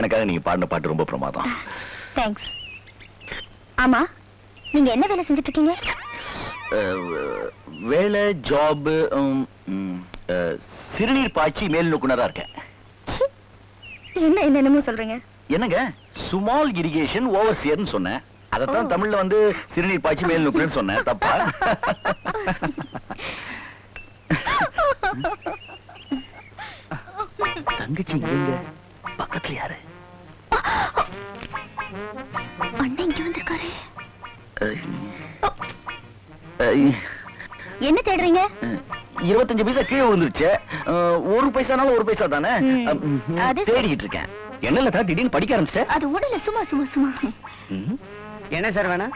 எனக்காக நீங்க பாடின பாட்டு ரொம்ப பிரமாதம். தேங்க்ஸ். ஆமா, நீங்க என்ன வேலை செஞ்சுட்டு இருக்கீங்க? வேலை, ஜாப், சிறுநீர் பாய்ச்சி மேல் நோக்குனரா இருக்கேன். என்ன என்னமோ சொல்றீங்க? என்னங்க, ஸ்மால் இரிகேஷன் ஓவர்சியர்னு சொன்னேன். அதத்தான் தமிழ்ல வந்து சிறுநீர் பாய்ச்சி மேல் நோக்குனர்னு சொன்னேன். தப்பா? தங்கச்சி எங்க? பக்கத்துல யாரு? அண்ணன் இங்க வந்திருக்காரு. என்ன தேடுறீங்க? 25 பைசா கீழே விழுந்துருச்சு. 1 பைசானாலும் 1 பைசா தானே. தேடிட்டு இருக்கேன். என்ன லதா திடீர்னு படிக்க ஆரம்பிச்சிட்ட? அது உடல சும்மா சும்மா சும்மா. என்ன சார் வேணா?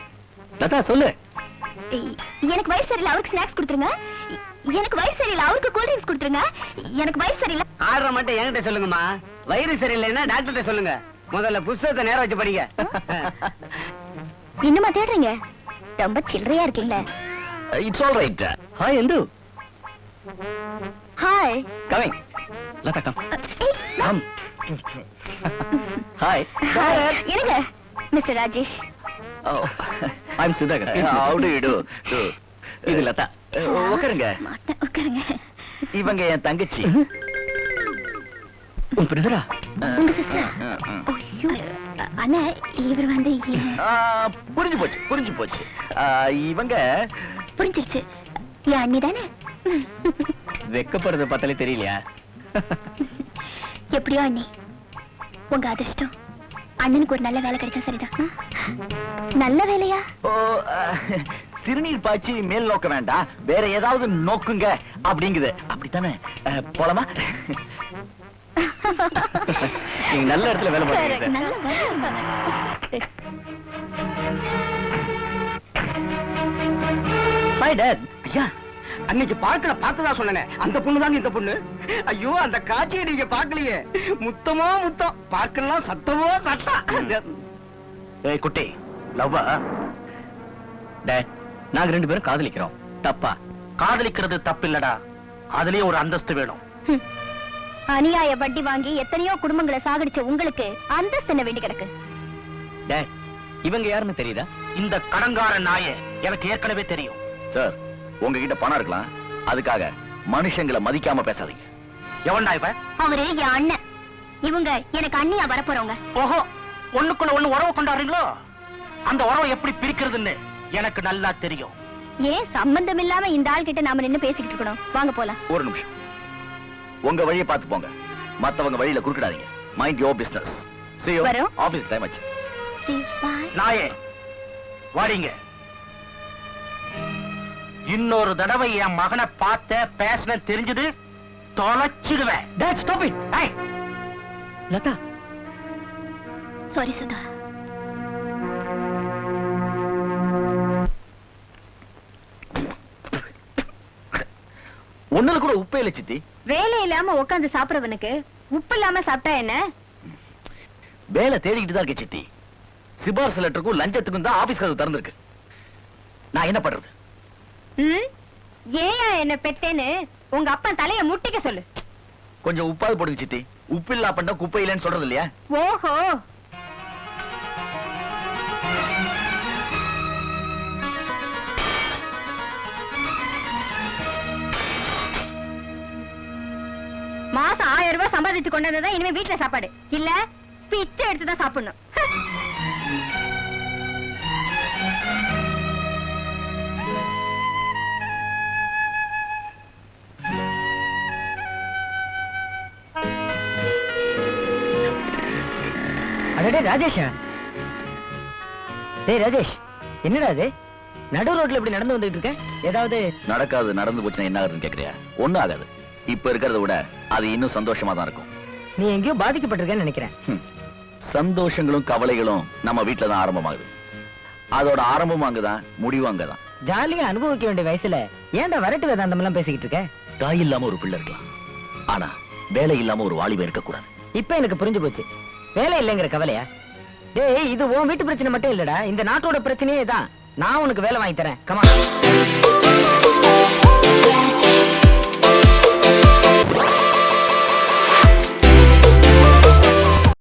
லதா சொல்லு. எனக்கு வயிறு சரியில்லை, அவருக்கு ஸ்நாக்ஸ் கொடுத்துருங்க. எனக்கு வயிறு சரியில்லை, அவருக்கு கூல் ட்ரிங்க்ஸ் கொடுத்துருங்க. எனக்கு வயிறு சரியில்லை. ஆடுற மட்டும் என்கிட்ட சொல்லுங்கம்மா. வயிறு சரியில்லைன்னா டாக்டர்கிட்ட சொல்லுங்க. முதல்ல புஸ்தகத்தை நேரம் வச்சு படிங்க. இன்னுமா தேடுறீங்க? ரொம்ப சில்லறையா இருக்கீங்களே. It's all right. Hi Indhu. Hi. Coming. Latha come. Come. Hi. இருங்க, mister Rajesh. I am Sudhakar. How do you do? இது லதா. உட்காருங்க. உட்காருங்க. இவங்க என் தங்கச்சி. உன் பிரதரா? உங்க சிஸ்டரா? ஐயோ அண்ணா, இவர் வந்து புரிஞ்சு போச்சு, புரிஞ்சு போச்சு. இவங்க புரிஞ்சிருச்சு. என் அண்ணி தானே? வெக்கப்படுறத பார்த்தாலே தெரியலையா? எப்படியோ அண்ணி, உங்க அதிர்ஷ்டம். அண்ணனுக்கு ஒரு நல்ல வேலை கிடைச்சா சரிதான். நல்ல வேலையா? சிறுநீர் பாய்ச்சி மேல் நோக்க வேண்டாம், வேற ஏதாவது நோக்குங்க அப்படிங்குது. அப்படித்தானே? போலாமா? நீங்க நல்ல இடத்துல வேலை பாருங்க. நல்ல வேலை. Hi Dad. ஐயா, அன்னைக்கு பார்க்கல பார்த்ததா சொன்னேன். அந்த பொண்ணு தாங்க இந்த பொண்ணு. ஐயோ, அந்த காட்சியை நீங்க பார்க்கலையே. முத்தமோ முத்தம், பார்க்கலாம் சத்தமோ சத்தம். ஏய் குட்டி, லவ்வா? டேட், நாங்க 2 பேரும் காதலிக்கிறோம். தப்பா? காதலிக்கிறது தப்பு இல்லடா, அதுலயே ஒரு அந்தஸ்து வேணும். அநியாய வட்டி வாங்கி எத்தனையோ குடும்பங்களை சாகடிச்ச உங்களுக்கு அந்தஸ்து என்ன வேண்டி கிடக்கு? டேட், இவங்க யாருன்னு தெரியுதா? இந்த கடங்கார நாய எனக்கு ஏற்கனவே தெரியும். சார், உங்ககிட்ட பணம் இருக்கலாம், அதுக்காக மனுஷங்களை மதிக்காம பேசாதீங்க. எவன்டா இவ? அவரு என் அண்ணன். இவங்க எனக்கு அண்ணியா வரப்போறவங்க. ஓஹோ, ஒண்ணுக்குள்ள ஒண்ணு உறவு கொண்டாடுறீங்களோ? அந்த உறவை எப்படி பிரிக்கிறதுன்னு எனக்கு நல்லா தெரியும். ஏன் சம்பந்தம் இல்லாம இந்த ஆள் கிட்ட நாம நின்னு பேசிக்கிட்டு இருக்கணும்? வாங்க போலாம். ஒரு நிமிஷம், உங்க வழியை பார்த்து போங்க, மத்தவங்க வழியில குறுக்கிடாதீங்க. Mind your business. See you. வரோம். ஆபீஸ் டைம் ஆச்சு. See you. Bye. நாயே, வாடிங்க. இன்னொரு தடவை என் மகனை பார்த்த பேசன தெரிஞ்சது தொலைச்சிடுவேன். Dad, stop it. Hey. Latha. Sorry Sudha. ஒண்ணுல கூட உப்பே இல்ல சித்தி. வேலை இல்லாம உட்கார்ந்து சாப்பிடுறவனுக்கு உப்பு இல்லாம சாப்பிட்டா என்ன? வேலை தேடிக்கிட்டு தான் இருக்கேன் சித்தி. சிபார்சு லெட்டருக்கும் லஞ்சத்துக்கும் தான் ஆபீஸ் கதவு திறந்திருக்கு. நான் என்ன பண்றது? ஏயா என்ன பெத்தேன்னு உங்க அப்பா தலைய முட்டிக்க சொல்லு. கொஞ்சம் உப்பாது போடுங்க சித்தி. உப்பு இல்லா பண்ண குப்பை இல்லைன்னு சொல்றது இல்லையா? ஓஹோ, மாசம் 1000 ரூபாய் சம்பாதிச்சு கொண்டு வந்தா இனிமே வீட்டுல சாப்பாடு இல்ல, பிச்சை எடுத்துதான் சாப்பிடணும். அடடே ராஜேஷா. டேய் ராஜேஷ், என்னடா இது நடு ரோட்ல இப்படி நடந்து வந்துட்டு இருக்க? ஏதாவது நடக்காது, நடந்து போச்சுன்னா என்ன ஆகுதுன்னு கேக்குறியா? ஒண்ணும் ஆகாது. இப்ப இருக்கிறத விட அது இன்னும் சந்தோஷமா தான் இருக்கும். நீ எங்கேயோ பாதிக்கப்பட்டிருக்கேன்னு நினைக்கிறேன். சந்தோஷங்களும் கவலைகளும் நம்ம வீட்டுல தான் ஆரம்பமாகுது. அதோட ஆரம்பமும் அங்கதான், முடிவும் அங்கதான். ஜாலியா அனுபவிக்க வேண்டிய வயசுல ஏன்டா வரட்டு வேதாந்தம் எல்லாம் பேசிக்கிட்டு இருக்க? தாய் இல்லாம ஒரு பிள்ளை இருக்கலாம், ஆனா வேலை இல்லாம ஒரு வாலிபம் இருக்க கூடாது. இப்ப எனக்கு புரிஞ்சு போச்சு. வேலை இல்லைங்கிற கவலையா? டேய், இது உன் வீட்டு பிரச்சனை மட்டும் இல்லடா, இந்த நாட்டோட பிரச்சனையே தான். நான் உனக்கு வேலை வாங்கி தரேன். கமா.